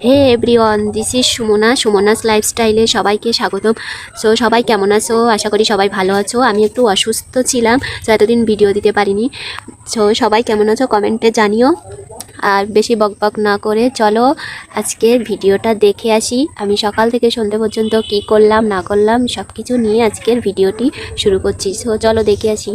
Hey everyone, this is Sumana's লাইফস্টাইলে সবাইকে স্বাগতম। সো সবাই কেমন আছো? আশা করি সবাই ভালো আছো। আমি একটু অসুস্থ ছিলাম, তো এতদিন ভিডিও দিতে পারিনি। সো সবাই কেমন আছো কমেন্টে জানিও। আর বেশি বকবক না করে চলো আজকের ভিডিওটা দেখে আসি। আমি সকাল থেকে সন্ধ্যে পর্যন্ত কি করলাম না করলাম সব কিছু নিয়ে আজকের ভিডিওটি শুরু করছি। সো চলো দেখে আসি।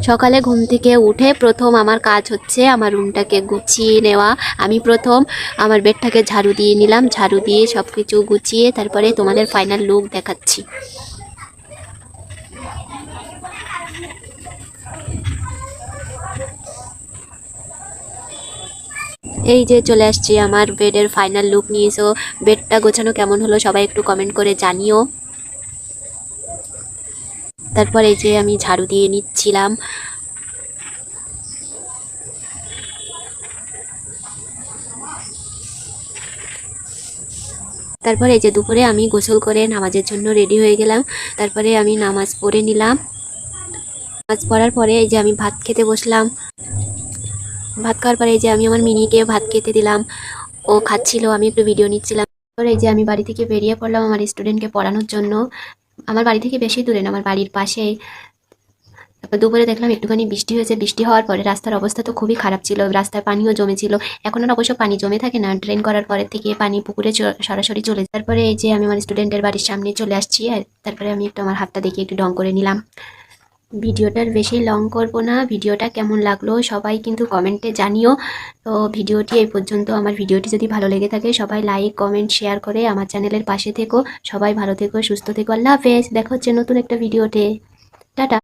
সকালে ঘুম থেকে উঠে প্রথম আমার কাজ হচ্ছে আমার রুমটাকে গুছিয়ে নেওয়া। আমি প্রথম আমার বেডটাকে ঝাড়ু দিয়ে নিলাম, ঝাড়ু দিয়ে সব কিছু গুছিয়ে তারপরে তোমাদের ফাইনাল লুক দেখাচ্ছি। এই যে চলে আসছি আমার বেডের ফাইনাল লুক নিয়ে। সো বেডটা গোছানো কেমন হলো সবাই একটু কমেন্ট করে জানিও। তারপর এই যে আমি ঝাড়ু দিয়ে নিচ্ছিলাম। তারপরে এই যে দুপুরে আমি গোসল করে নামাজের জন্য রেডি হয়ে গেলাম। তারপরে আমি নামাজ পড়ে নিলাম। নামাজ পড়ার পরে এই যে আমি ভাত খেতে বসলাম। ভাত খাওয়ার পরে এই যে আমি আমার মিনিকে ভাত খেতে দিলাম। ও খাচ্ছিল, আমি একটু ভিডিও নিচ্ছিলাম। তারপরে এই যে আমি বাড়ি থেকে বেরিয়ে পড়লাম আমার স্টুডেন্টকে পড়ানোর জন্য। আমার বাড়ি থেকে বেশি দূরে না, আমার বাড়ির পাশেই। তারপর দুপুরে দেখলাম একটুখানি বৃষ্টি হয়েছে। বৃষ্টি হওয়ার পরে রাস্তার অবস্থা তো খুবই খারাপ ছিল, রাস্তায় পানিও জমেছিল। এখন আর অবশ্য পানি জমে থাকে না, ড্রেন করার পরের থেকে পানি পুকুরে সরাসরি চলে যায়। তারপরে এই যে আমি আমার স্টুডেন্টের বাড়ির সামনে চলে আসছি। আর তারপরে আমি একটু আমার হাতটা দেখে একটু ডং করে নিলাম। ভিডিওটার বেশি লং করব না। ভিডিওটা কেমন লাগলো সবাই কিন্তু কমেন্টে জানিও। তো ভিডিওটি এই পর্যন্ত। আমার ভিডিওটি যদি ভালো লেগে থাকে সবাই লাইক কমেন্ট শেয়ার করে আমার চ্যানেলের পাশে থেকো। সবাই ভালো থেকো, সুস্থ থেকো। আল্লাহ হাফেজ। দেখা হচ্ছে নতুন একটা ভিডিওতে। টাটা।